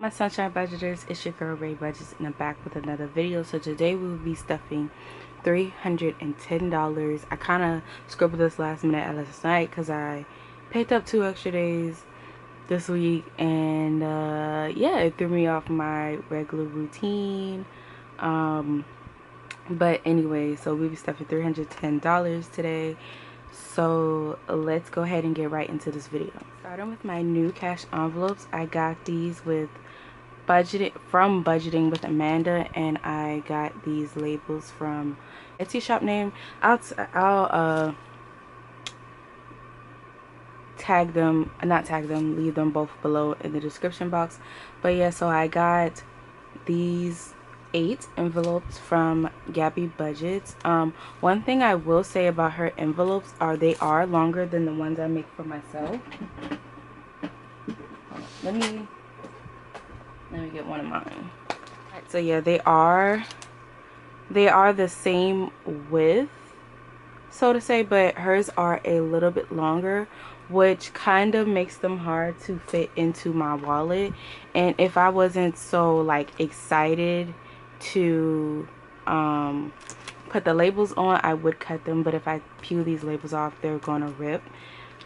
My sunshine budgeters, it's your girl Ray Budgets, and I'm back with another video. So today we will be stuffing $310. I kind of scribbled this last minute last night because I picked up 2 extra days this week, and yeah, it threw me off my regular routine. But anyway, so we'll be stuffing $310 today. So let's go ahead and get right into this video. Starting with my new cash envelopes, I got these with budgeting with Amanda, and I got these labels from Etsy shop name. I'll leave them both below in the description box. But yeah, so I got these 8 envelopes from Gabby Budgets. One thing I will say about her envelopes are they are longer than the ones I make for myself. Let me get one of mine. Alright, so yeah, they are the same width, so to say, but hers are a little bit longer, which kind of makes them hard to fit into my wallet. And if I wasn't so like excited to put the labels on, I would cut them, but if I peel these labels off, they're gonna rip.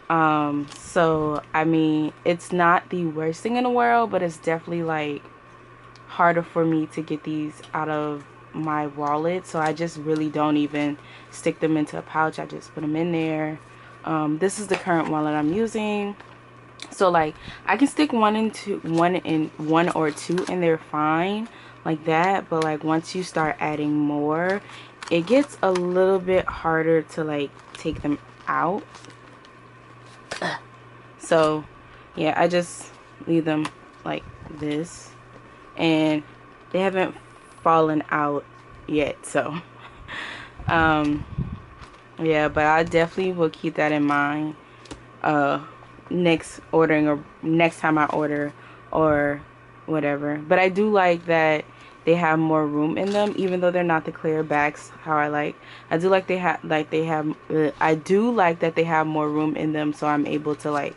So I mean, it's not the worst thing in the world, but it's definitely like harder for me to get these out of my wallet, so I just really don't even stick them into a pouch. I just put them in there. This is the current wallet I'm using, so like I can stick one or two and they're fine like that, but like once you start adding more, it gets a little bit harder to like take them out. So yeah, I just leave them like this, and they haven't fallen out yet, so yeah, but I definitely will keep that in mind next time I order or whatever. But I do like that they have more room in them, even though they're not the clear bags how I like. I do like I do like that they have more room in them, so I'm able to like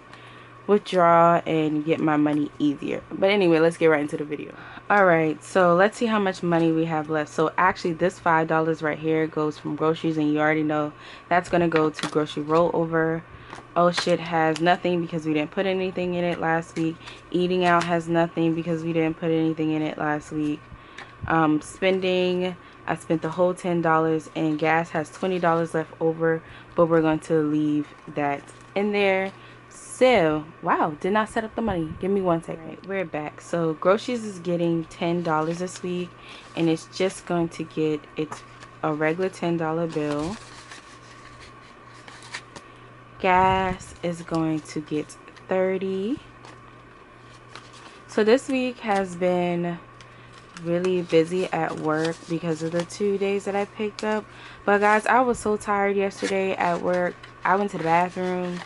withdraw and get my money easier. But anyway, let's get right into the video. Alright, so let's see how much money we have left. So actually this $5 right here goes from groceries, and you already know that's gonna go to grocery rollover. Oh shit has nothing because we didn't put anything in it last week. Eating out has nothing because we didn't put anything in it last week. Spending, I spent the whole $10, and gas has $20 left over, but we're going to leave that in there. So wow, did not set up the money. Give me 1 second. Right, we're back. So groceries is getting $10 this week, and it's just going to get a regular $10 bill. Gas is going to get 30. So this week has been really busy at work because of the 2 days that I picked up. But guys, I was so tired yesterday at work. I went to the bathroom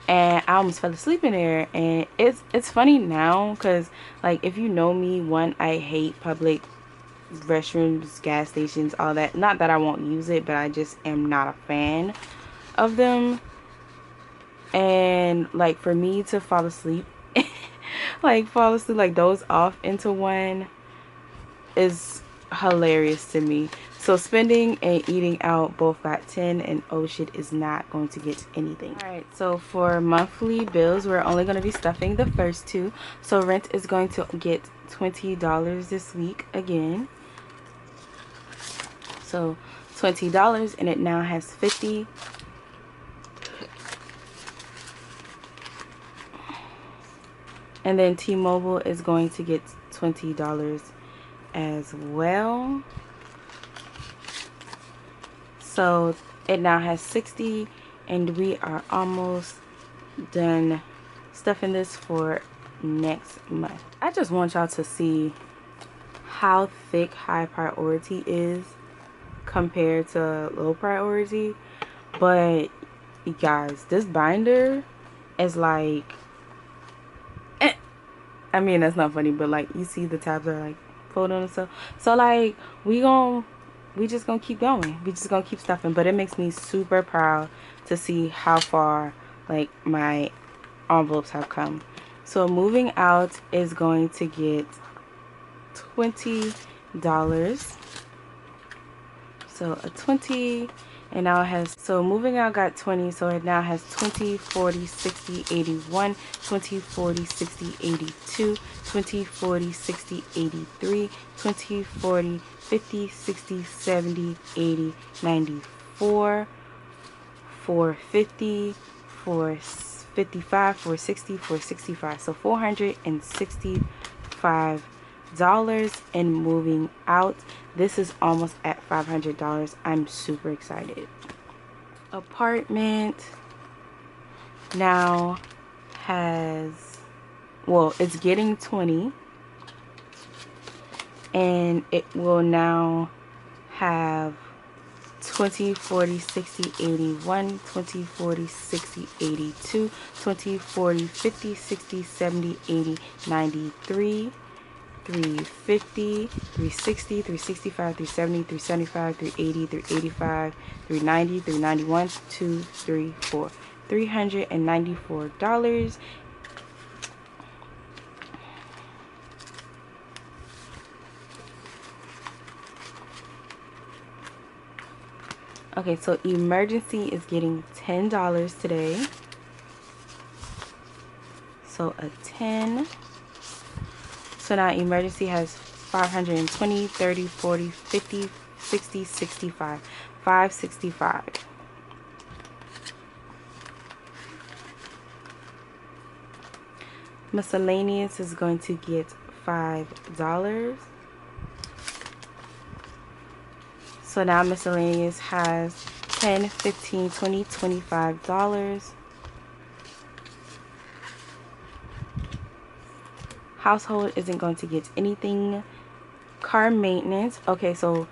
and I almost fell asleep in there. And it's funny now because like, if you know me, one, I hate public restrooms, gas stations, all that. Not that I won't use it, but I just am not a fan of them. And like, for me to fall asleep like doze off into one is hilarious to me. So spending and eating out both got 10, and oh shit is not going to get anything. Alright, so for monthly bills, we're only going to be stuffing the first 2. So rent is going to get $20 this week again. So $20, and it now has 50. And then T-Mobile is going to get $20 as well. So it now has 60, and we are almost done stuffing this for next month. I just want y'all to see how thick high priority is compared to low priority. But you guys, this binder is like, I mean, that's not funny, but like, you see the tabs are like folded and stuff. So like, we just gonna keep going. We just gonna keep stuffing. But it makes me super proud to see how far like my envelopes have come. So moving out is going to get $20. So a 20, and now it has, so moving out got 20, so it now has 20, 40, 60, 81, 20, 40, 60, 82, 20, 40, 60, 83, 20, 40, 50, 60, 70, 80, 94, 450, 455, 460, 465. So $465 and moving out. This is almost at $500. I'm super excited. Apartment now has, well, it's getting 20, and it will now have 20, 40, 60, 81, 20, 40, 60, 82, 20, 40, 50, 60, 70, 80, 93, 350, 360, 365, 370, 375, 380, 385, 390, 391, 2, 3, 4. $394. Okay, so emergency is getting $10 today. So a 10. So now emergency has 520, 30, 40, 50, 60, 65. 565. Miscellaneous is going to get $5. So now miscellaneous has 10, 15, 20, $25. Household isn't going to get anything. Car maintenance. Okay, so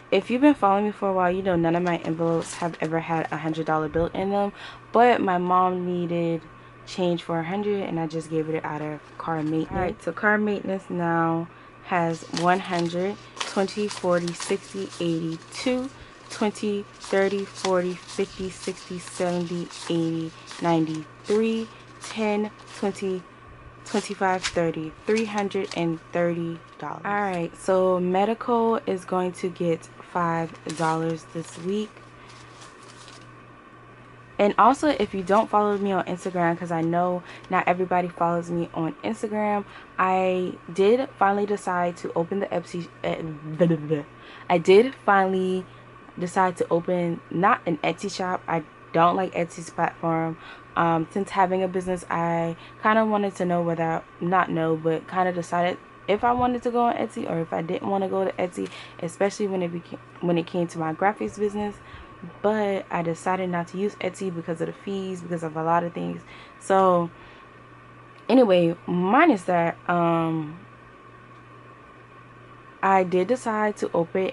if you've been following me for a while, you know none of my envelopes have ever had $100 bill in them. But my mom needed change for $100, and I just gave it out of car maintenance. Alright, so car maintenance now has 100, 20, 40, 60, 82, 20, 30, 40, 50, 60, 70, 80, 93, 10, 20, 25, 30, $330. Alright, so medical is going to get $5 this week. And also, if you don't follow me on Instagram, because I know not everybody follows me on Instagram, I did finally decide to open the Etsy. I did finally decide to open not an Etsy shop. I don't like Etsy's platform. Since having a business, I kind of wanted to know whether, not know, but kind of decided if I wanted to go on Etsy or if I didn't want to go to Etsy, especially when it came to my graphics business. But I decided not to use Etsy because of the fees, because of a lot of things. So anyway, minus that, I did decide to open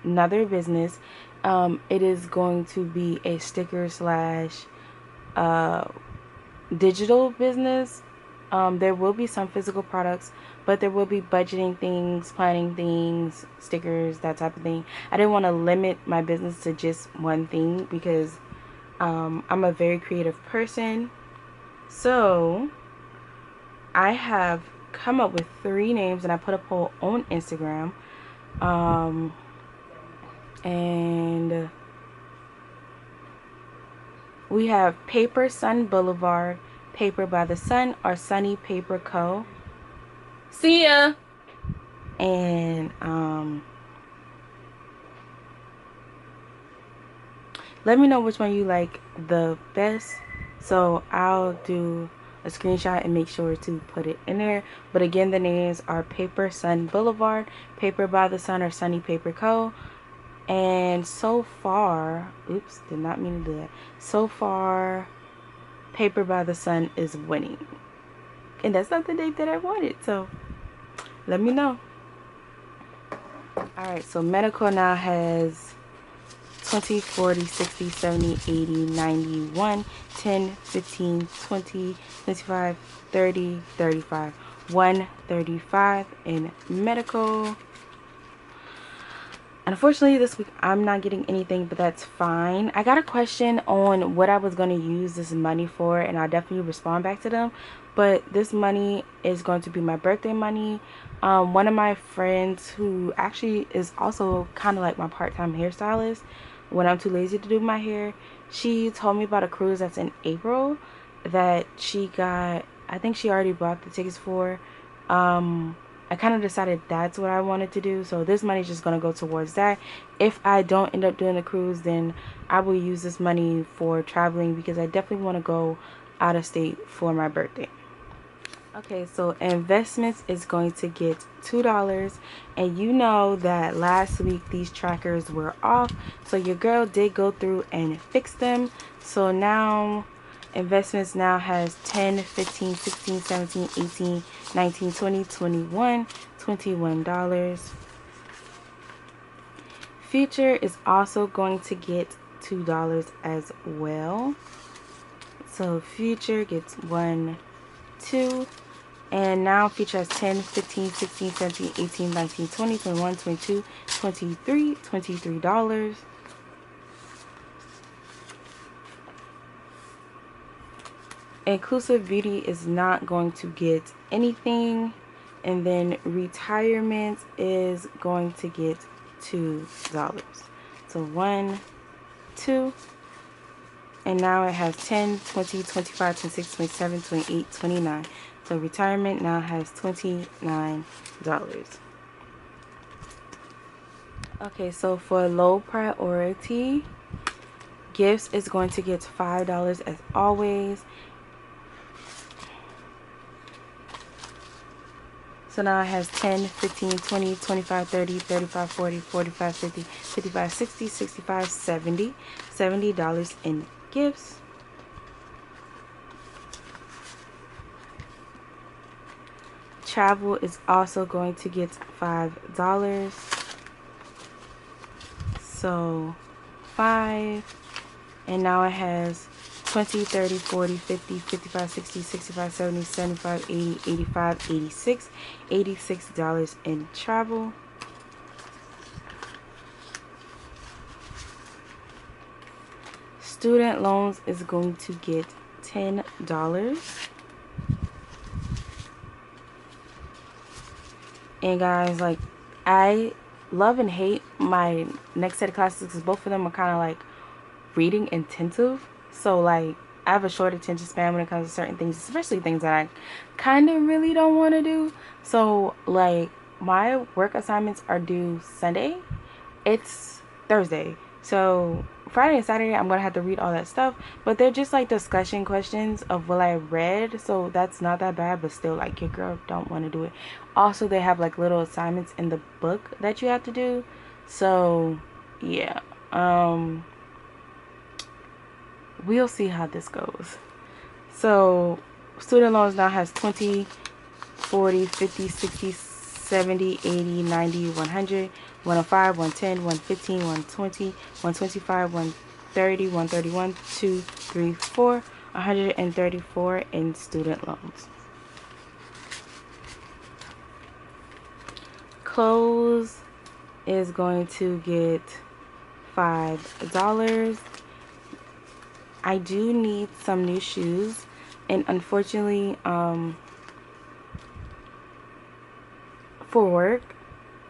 another business. It is going to be a sticker slash digital business. There will be some physical products, but there will be budgeting things, planning things, stickers, that type of thing. I didn't want to limit my business to just one thing because I'm a very creative person. So I have come up with 3 names, and I put a poll on Instagram. And we have Paper Sun Boulevard, Paper by the Sun, or Sunny Paper Co. See ya! And let me know which one you like the best, so I'll do a screenshot and make sure to put it in there. But again, the names are Paper Sun Boulevard, Paper by the Sun, or Sunny Paper Co. And so far, oops, did not mean to do that. So far, Paper by the Sun is winning. And that's not the date that I wanted, so let me know. Alright, so medical now has 20, 40, 60, 70, 80, 91, 10, 15, 20, 25, 30, 35. 135 in medical. Unfortunately, this week I'm not getting anything, but that's fine. I got a question on what I was going to use this money for, and I'll definitely respond back to them. but this money is going to be my birthday money. One of my friends who actually is also kind of like my part-time hairstylist when I'm too lazy to do my hair, she told me about a cruise that's in April that she got. I think she already bought the tickets for. I kind of decided that's what I wanted to do, so this money is just going to go towards that. If I don't end up doing the cruise, then I will use this money for traveling, because I definitely want to go out of state for my birthday. Okay, so investments is going to get $2, and you know that last week these trackers were off, so your girl did go through and fix them. So now investments now has 10, 15, 16, 17, 18, 19, 20, 21, $21. Future is also going to get $2 as well. So Future gets 1, 2, and now Future has 10, 15, 16, 17, 18, 19, 20, 21, 22, 23, $23. Inclusive Beauty is not going to get anything. And then Retirement is going to get $2. So 1, 2. And now it has 10, 20, 25, 26, 27, 28, 29. So Retirement now has $29. Okay, so for low priority, Gifts is going to get $5 as always. So now it has 10, 15, 20, 25, 30, 35, 40, 45, 50, 55, 60, 65, 70. $70 in gifts. Travel is also going to get $5. So 5. And now it has 20, 30, 40, 50, 55, 60, 65, 70, 75, 80, 85, 86. $86 in travel. Student loans is going to get $10. And guys, like, I love and hate my next set of classes because both of them are kind of like reading intensive. So like I have a short attention span when it comes to certain things, especially things that I kind of really don't want to do. So like my work assignments are due Sunday. It's Thursday. So Friday and Saturday I'm gonna have to read all that stuff, but they're just like discussion questions of what I read, so that's not that bad, but still, like, your girl don't want to do it. Also, they have like little assignments in the book that you have to do. So yeah, we'll see how this goes. So student loans now has 20, 40, 50, 60, 70, 80, 90, 100, 105, 110, 115, 120, 125, 130, 131, 2, 3, 4, 134 in student loans. Clothes is going to get $5. I do need some new shoes, and unfortunately, for work,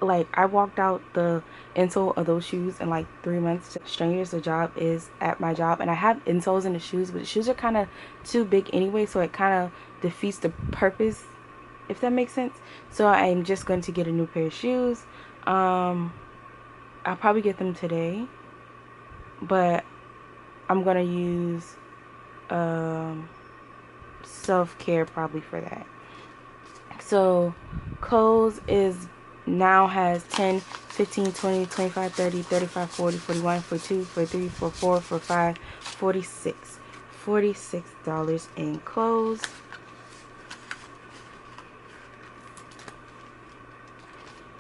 like, I walked out the insole of those shoes in like 3 months. Strangers, the job is at my job, and I have insoles in the shoes, but the shoes are kind of too big anyway, so it kind of defeats the purpose, if that makes sense. So I'm just going to get a new pair of shoes. I'll probably get them today, but I'm gonna use self-care probably for that. So clothes is now has 10, 15, 20, 25, 30, 35, 40, 41, 42, 43, 44, 45, 46. $46 in clothes.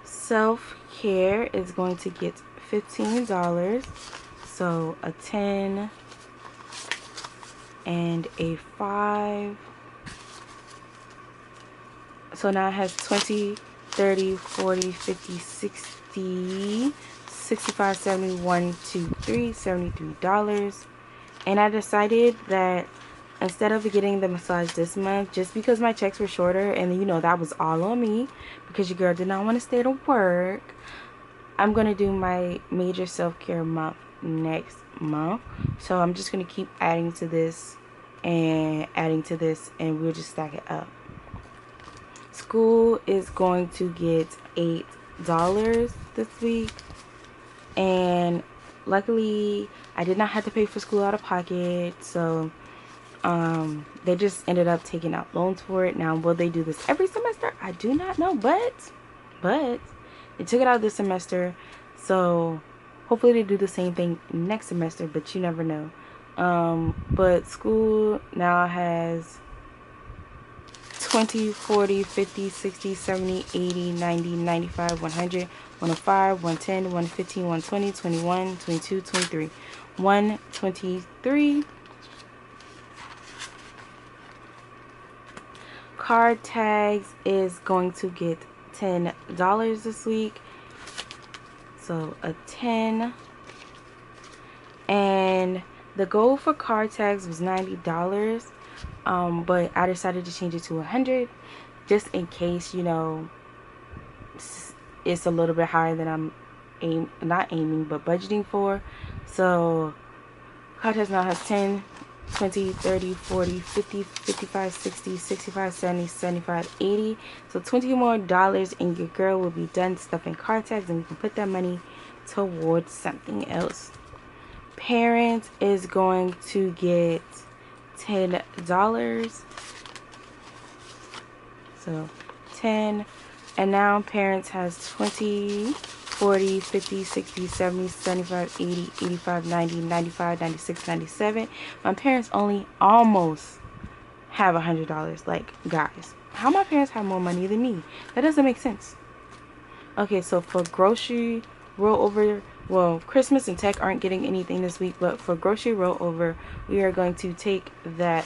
Self-care is going to get $15. So a 10 and a 5. So now it has 20, 30, 40, 50, 60, 65, 71, 2, 3, $73. And I decided that instead of getting the massage this month, just because my checks were shorter, and you know that was all on me because your girl did not want to stay to work, I'm gonna do my major self-care month next month. So I'm just gonna keep adding to this and adding to this, and we'll just stack it up. School is going to get $8 this week, and luckily I did not have to pay for school out of pocket, so they just ended up taking out loans for it. Now, will they do this every semester? I do not know, but they took it out this semester, so hopefully they do the same thing next semester, but you never know. But school now has 20, 40, 50, 60, 70, 80, 90, 95, 100, 105, 110, 115, 120, 21, 22, 23. 123. Card tags is going to get $10 this week. So a 10. And the goal for card tags was $90. But I decided to change it to 100 just in case, you know, it's a little bit higher than I'm not aiming but budgeting for. So card tags now has 10, 20, 30, 40, 50, 55, 60, 65, 70, 75, 80. So $20 more and your girl will be done stuffing card tags, and we can put that money towards something else. Parents is going to get $10. So 10. And now parents has 20, 40, 50, 60, 70, 75, 80, 85, 90, 95, 96, 97. My parents only almost have $100. Like, guys, how my parents have more money than me? That doesn't make sense. Okay, so for grocery rollover, well, Christmas and Tech aren't getting anything this week, but for grocery rollover, we are going to take that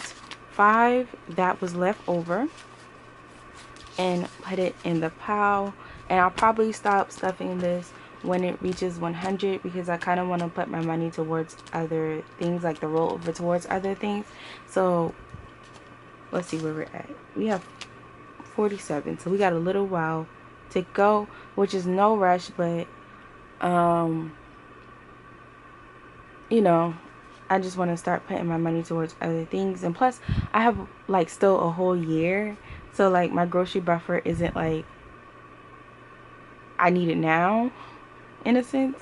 5 that was left over and put it in the pile. And I'll probably stop stuffing this when it reaches 100 because I kind of want to put my money towards other things, like the rollover towards other things. So let's see where we're at. We have 47, so we got a little while to go, which is no rush, but you know, I just want to start putting my money towards other things. And plus I have like still a whole year, so like my grocery buffer isn't like I need it now in a sense.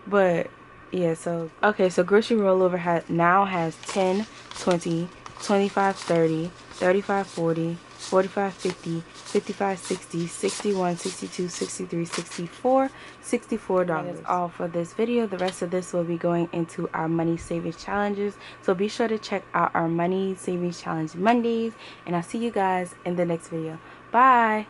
But yeah, so okay, so grocery rollover now has 10, 20, 25, 30, 35, 40, 45, 50, 55, 60, 61, 62, 63, 64, $64. That is all for this video. The rest of this will be going into our money savings challenges, so be sure to check out our money savings challenge Mondays, and I'll see you guys in the next video. Bye.